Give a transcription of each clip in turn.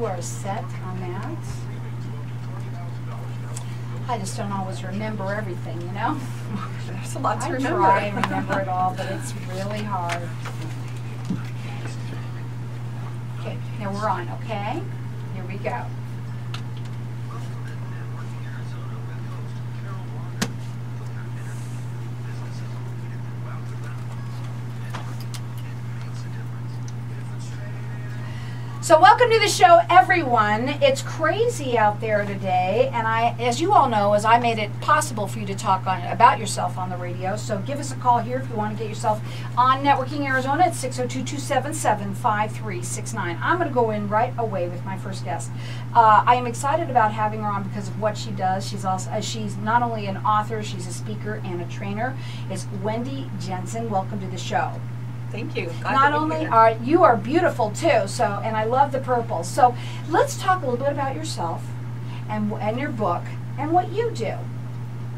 are set on that. I just don't always remember everything, you know? There's a lot to remember. I try and remember it all, but it's really hard. Okay, now we're on, okay? Here we go. So welcome to the show, everyone. It's crazy out there today, and as you all know, I made it possible for you to talk about yourself on the radio. So give us a call here if you want to get yourself on Networking Arizona at 602-277-5369. I'm going to go in right away with my first guest. I am excited about having her on because of what she does. She's not only an author, she's a speaker and a trainer. It's Wendi Jensen. Welcome to the show. Thank you. Not only are you beautiful too, and I love the purple. So let's talk a little bit about yourself and your book and what you do.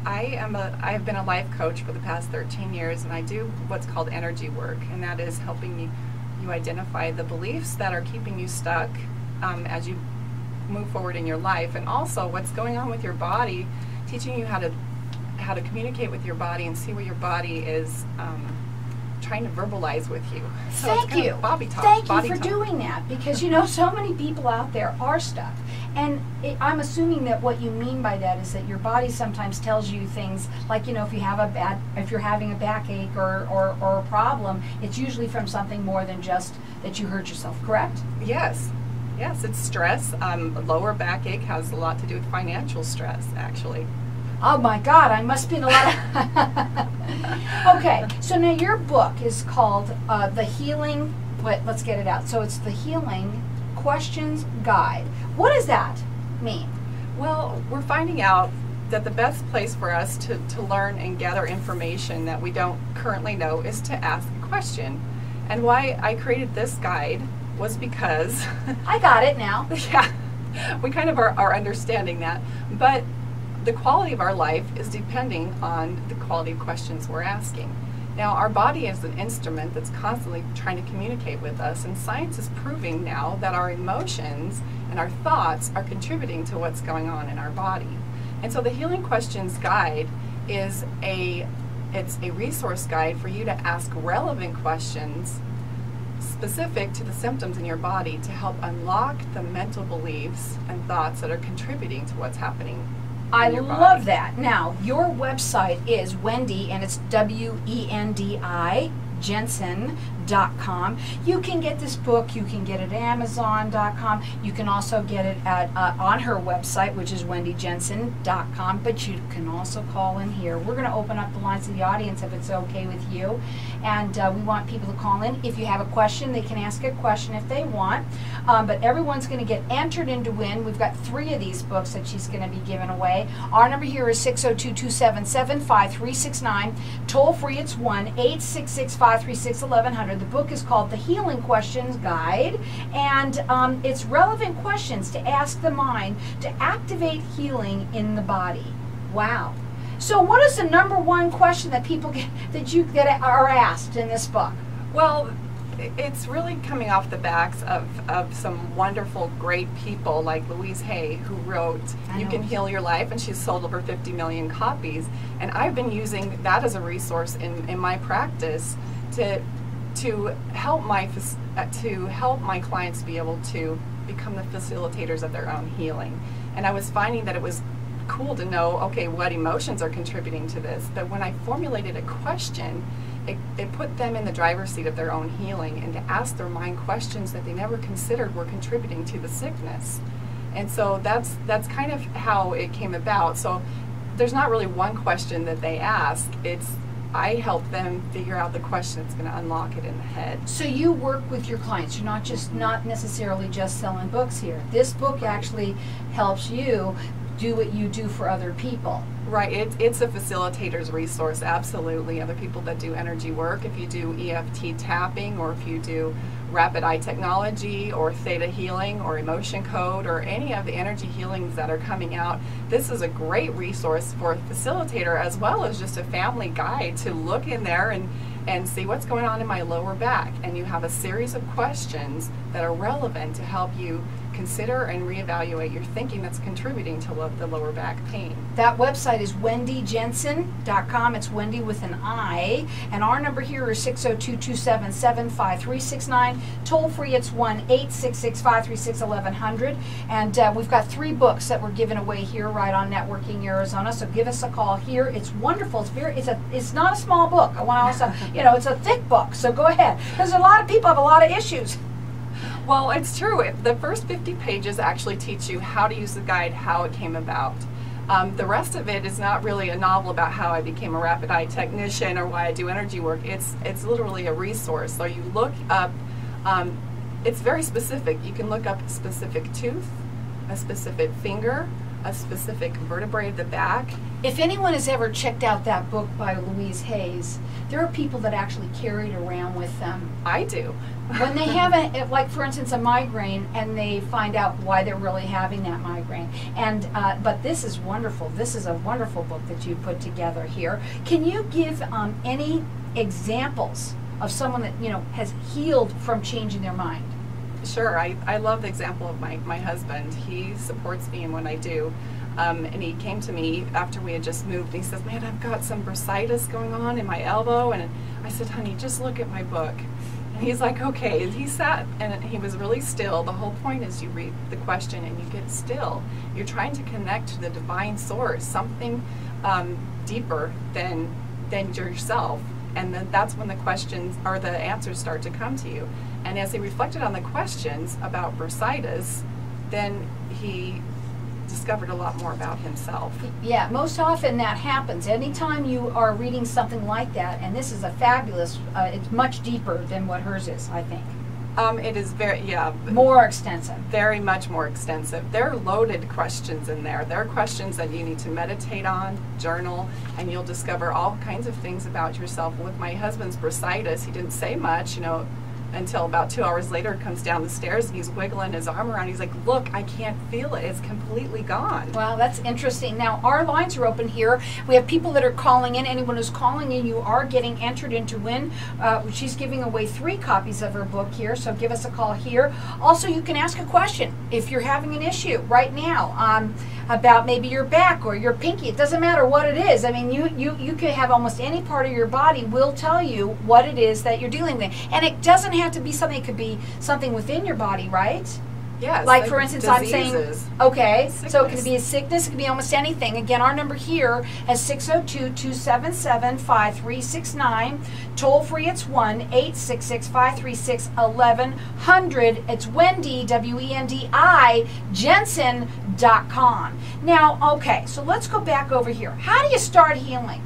I've been a life coach for the past 13 years, and I do what's called energy work, and that is helping you identify the beliefs that are keeping you stuck as you move forward in your life, and also what's going on with your body, teaching you how to communicate with your body and see what your body is trying to verbalize with you. So Thank you. Thank you for doing that, because you know so many people out there are stuck, and I'm assuming that what you mean by that is that your body sometimes tells you things like, you know, if you're having a backache or a problem, it's usually from something more than just that you hurt yourself. Correct? Yes. Yes, it's stress. Lower backache has a lot to do with financial stress, actually. Oh my God, I must be in a lot of... Okay, so now your book is called The Healing... let's get it out. So it's The Healing Questions Guide. What does that mean? Well, we're finding out that the best place for us to learn and gather information that we don't currently know is to ask a question. And why I created this guide was because... I got it now. Yeah, we kind of are understanding that. But the quality of our life is depending on the quality of questions we're asking. Now, our body is an instrument that's constantly trying to communicate with us, and science is proving now that our emotions and our thoughts are contributing to what's going on in our body. And so the Healing Questions Guide is it's a resource guide for you to ask relevant questions specific to the symptoms in your body to help unlock the mental beliefs and thoughts that are contributing to what's happening. I love that. Now, your website is Wendi, and it's W-E-N-D-I, Jensen.com. You can get this book, you can get it at Amazon.com. You can also get it at on her website, which is WendiJensen.com, but you can also call in here. We're going to open up the lines to the audience if it's okay with you, and we want people to call in. If you have a question, they can ask a question if they want, but everyone's going to get entered in to win. We've got 3 of these books that she's going to be giving away. Our number here is 602-277-5369. Toll free, it's 1-866-536-1100. The book is called The Healing Questions Guide, and it's relevant questions to ask the mind to activate healing in the body. Wow. So what is the #1 question that people get, that are asked in this book? Well, it's really coming off the backs of some wonderful, great people like Louise Hay, who wrote You Can Heal Your Life, and she's sold over 50 million copies. And I've been using that as a resource in my practice to help my clients be able to become the facilitators of their own healing. And I was finding that it was cool to know, okay, what emotions are contributing to this, but when I formulated a question, it put them in the driver's seat of their own healing, and to ask their mind questions that they never considered were contributing to the sickness. And so that's kind of how it came about. So there's not really one question that they ask. I help them figure out the question that's going to unlock it in the head. So you work with your clients. You're not necessarily just selling books here. This book actually helps you do what you do for other people. Right, it's a facilitator's resource, absolutely. Other people that do energy work, if you do EFT tapping, or if you do rapid eye technology, or theta healing, or emotion code, or any of the energy healings that are coming out, this is a great resource for a facilitator, as well as just a family guide to look in there and see what's going on in my lower back. And you have a series of questions that are relevant to help you consider and reevaluate your thinking that's contributing to the lower back pain. That website is wendyjensen.com. It's Wendy with an I. And our number here is 602-277-5369. Toll free, it's 1-866-536-1100. And we've got 3 books that we're giving away here right on Networking Arizona. So give us a call here. It's wonderful. It's not a small book. I want to also, it's a thick book. So go ahead. Because a lot of people have a lot of issues. Well, it's true. The first 50 pages actually teach you how to use the guide, how it came about. The rest of it is not really a novel about how I became a rapid eye technician or why I do energy work. It's literally a resource. So you look up, it's very specific. You can look up a specific tooth, a specific finger, a specific vertebrae of the back. If anyone has ever checked out that book by Louise Hayes, there are people that actually carry it around with them. I do. When they have, like for instance, a migraine, and they find out why they're really having that migraine. And but this is wonderful. This is a wonderful book that you put together here. Can you give any examples of someone that has healed from changing their mind? Sure. I love the example of my husband. He supports me in what I do. And he came to me after we had just moved, and he says, "Man, I've got some bursitis going on in my elbow." And I said, "Honey, just look at my book." And he's like, "Okay." And he sat, and he was really still. The whole point is you read the question and you get still. You're trying to connect to the divine source, something deeper than yourself. And then that's when the questions or the answers start to come to you. And as he reflected on the questions about bursitis, then he discovered a lot more about himself. Yeah, most often that happens. Anytime you are reading something like that, and this is a fabulous, it's much deeper than what hers is, I think. It is more extensive. Very much more extensive. There are loaded questions in there. There are questions that you need to meditate on, journal, and you'll discover all kinds of things about yourself. With my husband's bursitis, he didn't say much, until about 2 hours later, comes down the stairs and he's wiggling his arm around. He's like, "Look, I can't feel it. It's completely gone." Wow, that's interesting. Now, our lines are open here. We have people that are calling in. Anyone who's calling in, you are getting entered into win. She's giving away 3 copies of her book here, so give us a call here. Also, you can ask a question if you're having an issue right now about maybe your back or your pinky. It doesn't matter what it is. I mean, you could have almost any part of your body will tell you what it is that you're dealing with. And it doesn't have to be something. It could be something within your body, right? Yes. Like for instance, diseases, I'm saying, okay, sickness. So it could be a sickness, it could be almost anything. Again, our number here is 602-277-5369. Toll free, it's 1-866-536-1100. It's Wendi, W-E-N-D-I, Jensen.com. Now, okay, so let's go back over here. How do you start healing?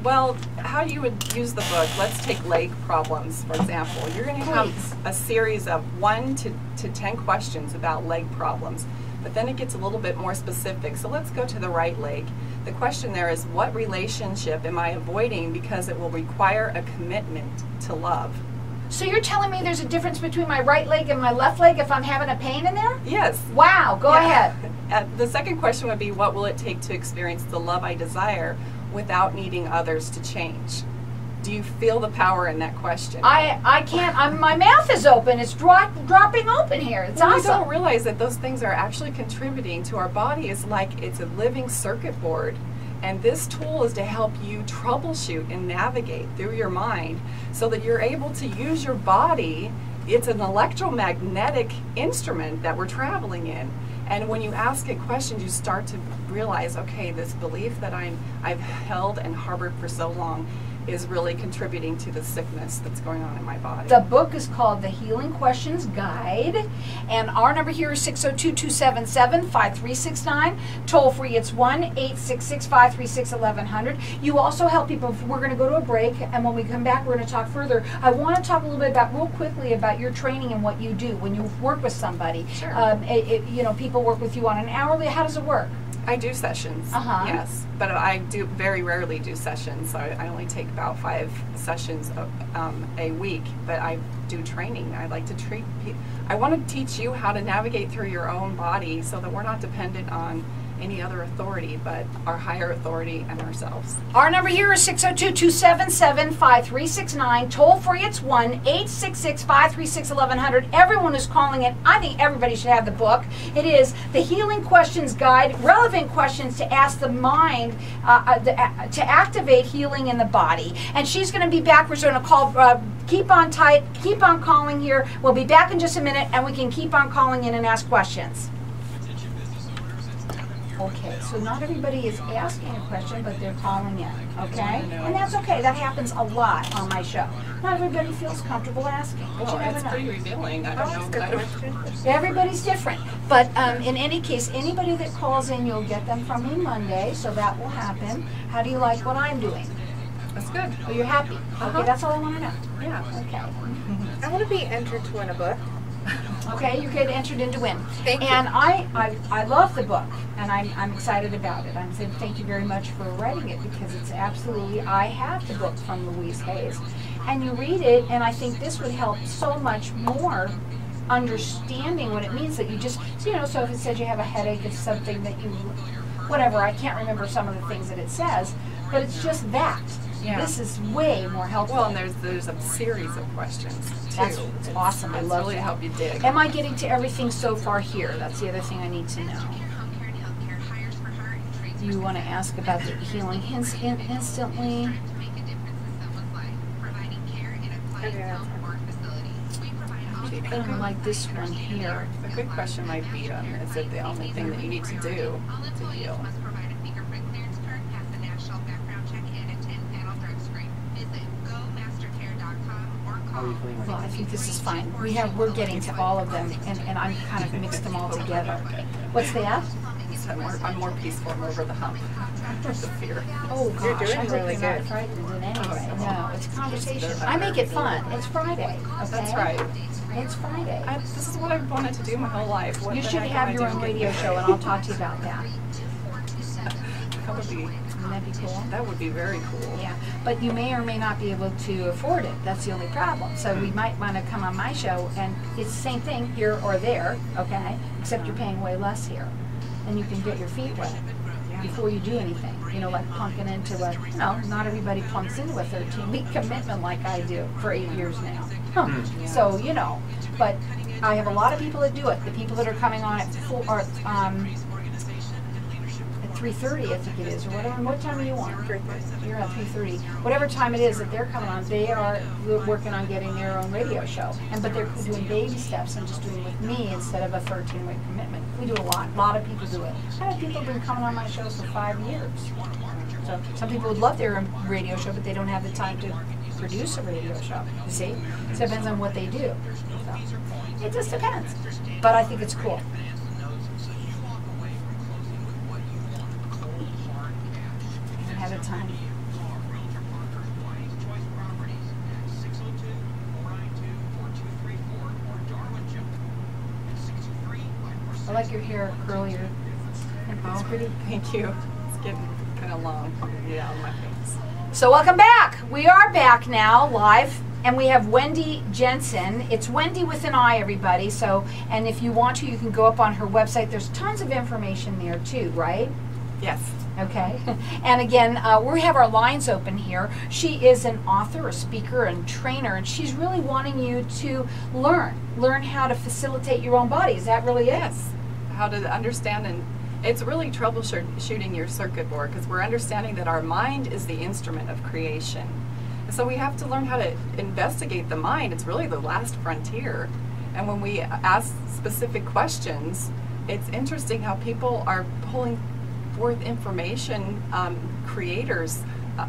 Well, how you would use the book, let's take leg problems, for example. You're going to have a series of 1 to 10 questions about leg problems, but then it gets a little bit more specific. So let's go to the right leg. The question there is, what relationship am I avoiding because it will require a commitment to love? So you're telling me there's a difference between my right leg and my left leg if I'm having a pain in there? Yes. Wow, go ahead. The second question would be, what will it take to experience the love I desire without needing others to change? Do you feel the power in that question? I can't. My mouth is open. It's dropping open here. It's awesome. We don't realize that those things are actually contributing to our body. It's like it's a living circuit board. And this tool is to help you troubleshoot and navigate through your mind so that you're able to use your body. It's an electromagnetic instrument that we're traveling in. And when you ask it questions, you start to realize, okay, this belief that I've held and harbored for so long is really contributing to the sickness that's going on in my body. The book is called The Healing Questions Guide, and our number here is 602-277-5369. Toll free, it's 1-866-536-1100. You also help people. We're going to go to a break, and when we come back, we're going to talk further. I want to talk a little bit real quickly about your training and what you do when you work with somebody. Sure. People work with you on an hourly. How does it work? I do sessions, yes, but I do very rarely do sessions. So I only take about 5 sessions a week, but I do training. I like to I want to teach you how to navigate through your own body so that we're not dependent on any other authority but our higher authority and ourselves. Our number here is 602-277-5369. Toll free, it's 1-866-536-1100. Everyone is calling it. I think everybody should have the book. It is The Healing Questions Guide, relevant questions to ask the mind to activate healing in the body. And she's going to be back. We're going to call, keep on tight, keep on calling here. We'll be back in just a minute, and we can keep on calling in and ask questions. Okay, so not everybody is asking a question, but they're calling in, okay? And that's okay. That happens a lot on my show. Not everybody feels comfortable asking, but you never It's know. pretty revealing. I don't know. Everybody's different. But in any case, anybody that calls in, you'll get them from me Monday, so that will happen. How do you like what I'm doing? That's good. Oh, you're happy? Okay, that's all I want to know. Yeah. Okay. I want to be entered to win a book. Okay, you get entered in to win. Thank you. And I love the book, and I'm excited about it. I'm saying thank you very much for writing it, because it's absolutely, I have the book from Louise Hayes. And you read it, and I think this would help so much more understanding what it means that you just, you know, so if it says you have a headache, it's something that you, whatever, I can't remember some of the things that it says, but it's just that. Yeah. This is way more helpful. Well, and there's a series of questions too. That's awesome. I love really that. help you dig. Am I getting to everything so far here? That's the other thing I need to know. You want to ask about the healing instantly? I kind of like this one here. A good question might be, is it the only thing that you need to do to heal? Well, I think this is fine. We're getting to all of them, and I'm kind of mixed them all together. What's that? I'm more peaceful. I'm over the hump. The fear. Oh gosh, You're doing I hope really you're not good. frightened in any way. No, it's conversation. I make it fun. It's Friday. Okay? That's right. It's Friday. This is what I've wanted to do my whole life. What You the should heck have am I your own doing? radio show, and I'll talk to you about that. That would be. Wouldn't that be cool? That would be very cool. Yeah, but you may or may not be able to afford it. That's the only problem. So we might want to come on my show, and it's the same thing here or there, okay? Except you're paying way less here, and you can get your feet wet before you do anything. You know, like plunking into a, you know, not everybody plunks into a 13-week commitment like I do for 8 years now. Huh. So, you know, but I have a lot of people that do it. The people that are coming on at 3:30, I think it is, or whatever. What time are you on? 3:30. You're on 3:30. Whatever time it is that they're coming on, they are working on getting their own radio show. But they're doing baby steps and just doing it with me instead of a 13-week commitment. We do a lot of people do it. I have people who've been coming on my shows for 5 years. So some people would love their own radio show, but they don't have the time to produce a radio show. You see? So it depends on what they do. So it just depends. But I think it's cool. Ahead of time. I like your hair curlier. It's pretty. Thank you. It's getting kind of long. Yeah, on my face. So welcome back. We are back now, live, and we have Wendi Jensen. It's Wendi with an I, everybody. So, and if you want to, you can go up on her website. There's tons of information there too, right? Yes. Okay. And again, we have our lines open here. She is an author, a speaker, and trainer, and she's really wanting you to learn how to facilitate your own body. Is that really it? Yes. How to understand, and it's really troubleshooting your circuit board, because we're understanding that our mind is the instrument of creation. So we have to learn how to investigate the mind. It's really the last frontier. And when we ask specific questions, it's interesting how people are pulling forth information, creators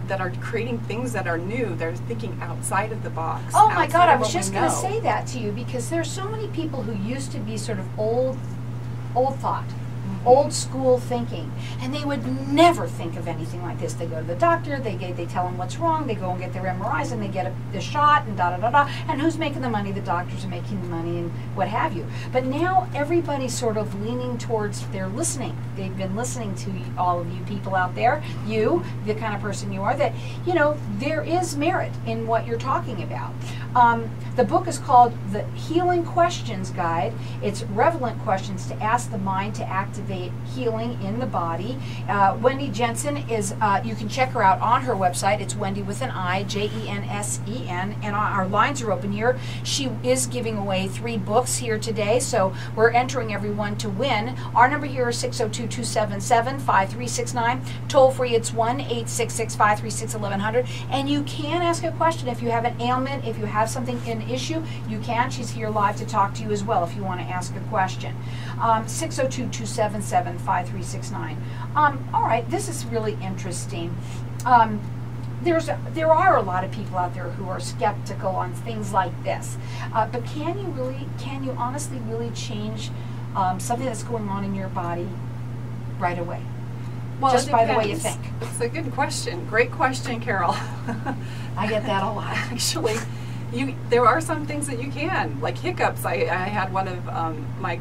that are creating things that are new. They're thinking outside of the box. Oh my God, outside I of was what we just going to know. say that to you, because there's so many people who used to be sort of old thought, old school thinking, and they would never think of anything like this. They go to the doctor, they tell them what's wrong, they go and get their MRIs, and they get the shot, and da-da-da-da, and who's making the money? The doctors are making the money, and what have you. But now everybody's sort of leaning towards, they're listening. They've been listening to all of you people out there, you, the kind of person you are, that, you know, there is merit in what you're talking about. The book is called The Healing Questions Guide. It's relevant questions to ask the mind to activate activate healing in the body. Wendi Jensen is, you can check her out on her website. It's Wendi with an I, Jensen, and our lines are open here. She is giving away 3 books here today, so we're entering everyone to win. Our number here is 602-277-5369. Toll free, it's 1-866-536-1100. And you can ask a question if you have an ailment, if you have something, an issue, you can. She's here live to talk to you as well if you want to ask a question. 602-277-5369. All right, this is really interesting. There are a lot of people out there who are skeptical on things like this, but can you honestly really change something that's going on in your body right away? Well, just by the way you think. It's a good question. Great question, Carol. I get that a lot. Actually, there are some things that you can, like hiccups. I had one of my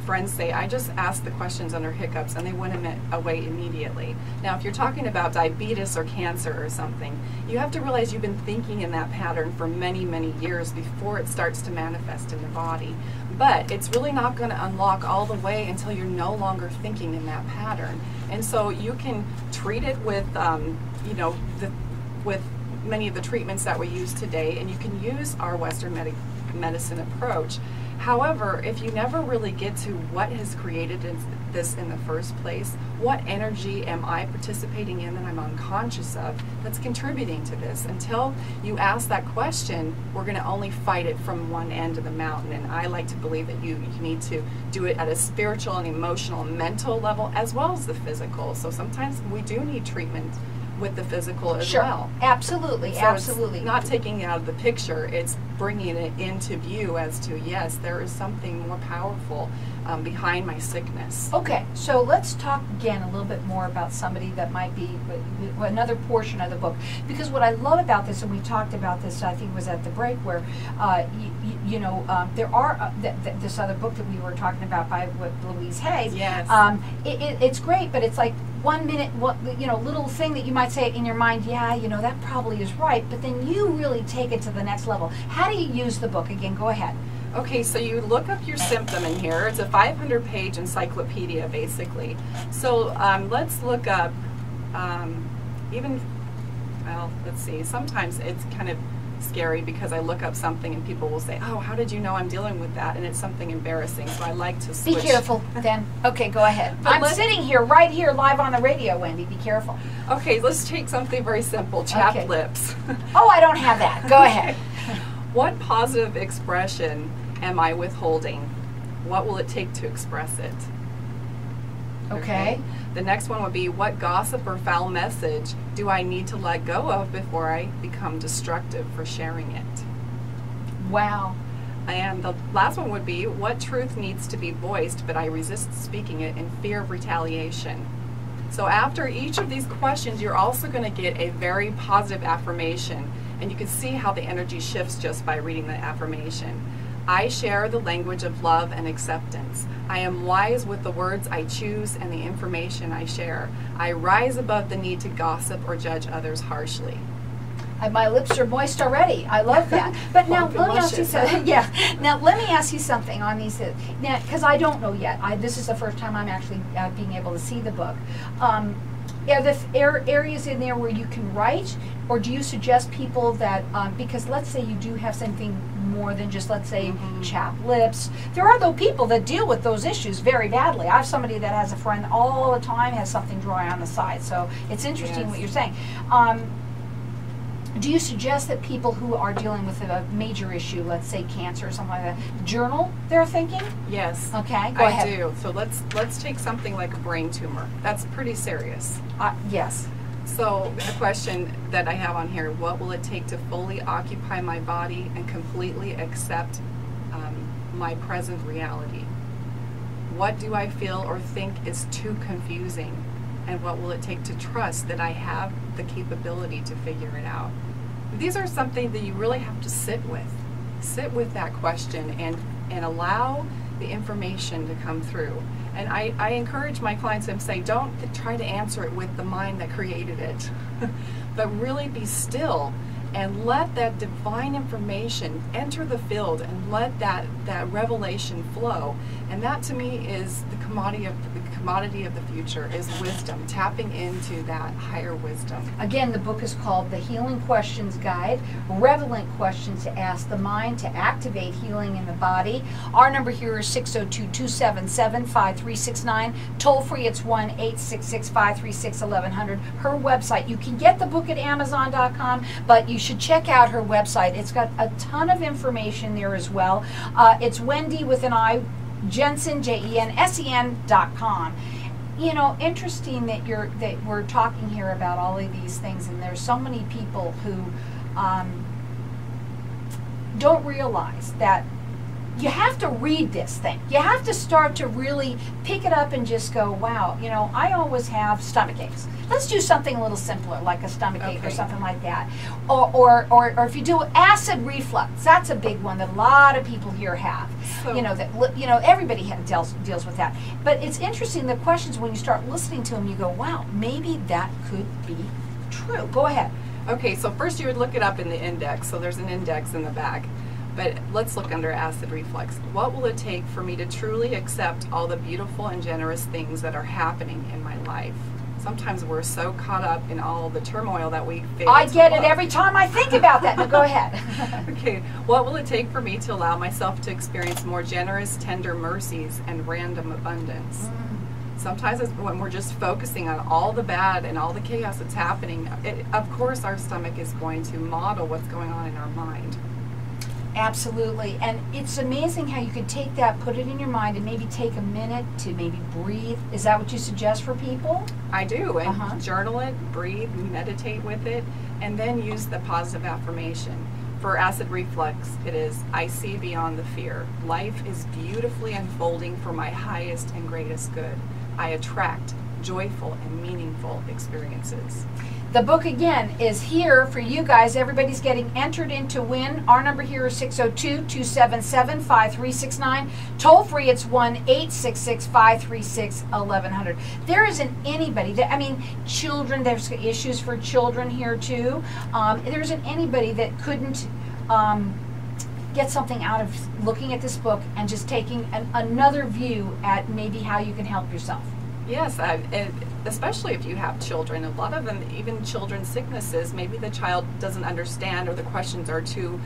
friends say, I just asked the questions under hiccups and they went away immediately. Now, if you're talking about diabetes or cancer or something, you have to realize you've been thinking in that pattern for many, many years before it starts to manifest in the body. But it's really not going to unlock all the way until you're no longer thinking in that pattern. And so you can treat it with, with many of the treatments that we use today, and you can use our Western medicine approach. However, if you never really get to what has created this in the first place, what energy am I participating in that I'm unconscious of that's contributing to this? Until you ask that question, we're going to only fight it from one end of the mountain. And I like to believe that you need to do it at a spiritual and emotional and mental level as well as the physical. So sometimes we do need treatment with the physical as well. Absolutely, so absolutely. It's not taking it out of the picture, it's bringing it into view as to, yes, there is something more powerful behind my sickness. Okay, so let's talk again a little bit more about somebody that might be another portion of the book. Because what I love about this, and we talked about this, I think it was at the break, where there are this other book that we were talking about by Louise Hay. Yes. It's great, but it's like 1 minute, little thing that you might say in your mind, yeah, that probably is right, but then you really take it to the next level. How do you use the book? Again, go ahead. Okay, so you look up your symptom in here. It's a 500-page encyclopedia, basically. So let's look up let's see. Sometimes it's kind of scary because I look up something and people will say, oh, how did you know I'm dealing with that? And it's something embarrassing, so I like to switch. Be careful, then. Okay, go ahead. I'm sitting here, right here, live on the radio, Wendi. Be careful. Okay, let's take something very simple, chapped lips. Oh, I don't have that. Go ahead. What positive expression am I withholding? What will it take to express it? Okay. The next one would be, what gossip or foul message do I need to let go of before I become destructive for sharing it? Wow. And the last one would be, what truth needs to be voiced but I resist speaking it in fear of retaliation? So after each of these questions, you're also going to get a very positive affirmation, and you can see how the energy shifts just by reading the affirmation. I share the language of love and acceptance. I am wise with the words I choose and the information I share. I rise above the need to gossip or judge others harshly. My lips are moist already. I love that. But now let me ask you something. Yeah. Now let me ask you something on these. Now, because I don't know yet. This is the first time I'm actually being able to see the book. Are there areas in there where you can write, or do you suggest people that because let's say you do have something more than just, let's say, chapped lips. There are though people that deal with those issues very badly. I have somebody that has a friend all the time has something dry on the side. So it's interesting what you're saying. Do you suggest that people who are dealing with a major issue, let's say cancer or something like that, journal their thinking? Yes. Okay, go ahead. I do. So let's take something like a brain tumor. That's pretty serious. Yes. So a question that I have on here, what will it take to fully occupy my body and completely accept my present reality? What do I feel or think is too confusing? And what will it take to trust that I have the capability to figure it out? These are something that you really have to sit with. Sit with that question and allow the information to come through. And I encourage my clients and say, don't try to answer it with the mind that created it, but really be still and let that divine information enter the field and let that revelation flow. And that to me is the commodity of the future, is wisdom, tapping into that higher wisdom. Again, the book is called The Healing Questions Guide, Relevant Questions to Ask the Mind to Activate Healing in the Body. Our number here is 602-277-5369. Toll free, it's 1-866-536-1100. Her website, you can get the book at Amazon.com, but you should check out her website. It's got a ton of information there as well. It's Wendi with an I, Jensen, JENSEN.com. You know, interesting that we're talking here about all of these things, and there's so many people who don't realize that you have to read this thing. You have to start to really pick it up and just go, wow, you know, I always have stomach aches. Let's do something a little simpler, like a stomach ache or something like that. Or if you do acid reflux, that's a big one that a lot of people here have. So, everybody deals with that. But it's interesting, the questions, when you start listening to them, you go, wow, maybe that could be true. Go ahead. Okay, so first you would look it up in the index. So there's an index in the back. But let's look under acid reflux. What will it take for me to truly accept all the beautiful and generous things that are happening in my life? Sometimes we're so caught up in all the turmoil that we fail I to get look. it every time I think about that. Now go ahead. Okay, what will it take for me to allow myself to experience more generous, tender mercies and random abundance? Sometimes it's when we're just focusing on all the bad and all the chaos that's happening, of course our stomach is going to model what's going on in our mind. Absolutely. And it's amazing how you can take that, put it in your mind, and maybe take a minute to maybe breathe. Is that what you suggest for people? I do. And journal it, breathe, meditate with it, and then use the positive affirmation. For acid reflux, it is, I see beyond the fear. Life is beautifully unfolding for my highest and greatest good. I attract joyful and meaningful experiences. The book, again, is here for you guys. Everybody's getting entered in to win. Our number here is 602-277-5369. Toll free, it's 1-866-536-1100. There isn't anybody that, I mean, children, there's issues for children here too. There isn't anybody that couldn't get something out of looking at this book and just taking another view at maybe how you can help yourself. Yes, especially if you have children. A lot of them, even children's sicknesses, maybe the child doesn't understand or the questions are too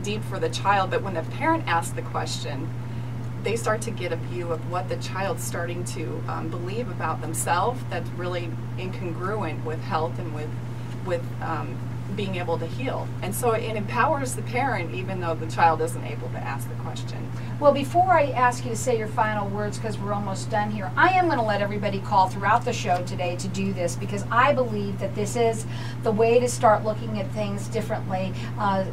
deep for the child, but when the parent asks the question, they start to get a view of what the child's starting to believe about themselves that's really incongruent with health and with being able to heal. And so it empowers the parent even though the child isn't able to ask the question. Well, before I ask you to say your final words, because we're almost done here, I am going to let everybody call throughout the show today to do this, because I believe that this is the way to start looking at things differently.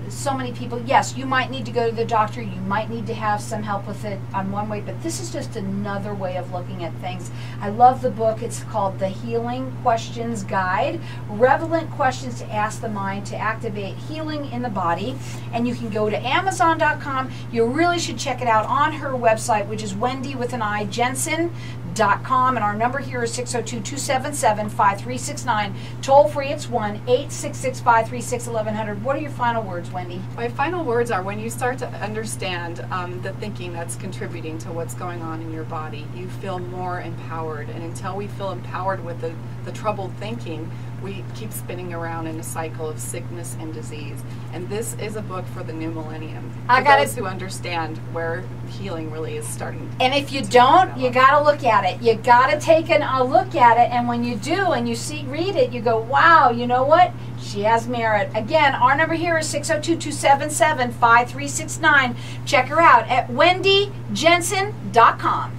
So many people, yes, you might need to go to the doctor, you might need to have some help with it on one way, but this is just another way of looking at things. I love the book. It's called The Healing Questions Guide, Relevant Questions to Ask the Mind to Activate Healing in the Body. And you can go to Amazon.com. You really should check it out on her website, which is Wendi with an I, Jensen.com. And our number here is 602-277-5369. Toll free, it's 1-866-536-1100. What are your final words, Wendi? My final words are, when you start to understand the thinking that's contributing to what's going on in your body, you feel more empowered. And until we feel empowered with the troubled thinking, we keep spinning around in a cycle of sickness and disease. And this is a book for the new millennium. For those who understand where healing really is starting. And if you don't, you got to look at it. You got to take a look at it. And when you do and you read it, you go, wow, you know what? She has merit. Again, our number here is 602-277-5369. Check her out at WendiJensen.com.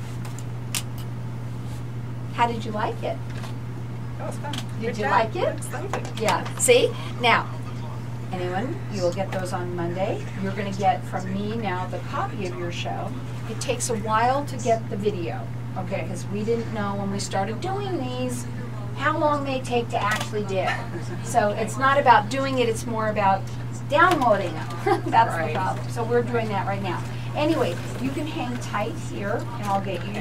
How did you like it? That was fun. Did you like it? Yeah. See? Now, anyone, you will get those on Monday. You're going to get from me now the copy of your show. It takes a while to get the video, okay? Because we didn't know when we started doing these how long they take to actually do. So it's not about doing it, it's more about downloading them. That's the problem. So we're doing that right now. Anyway, you can hang tight here and I'll get you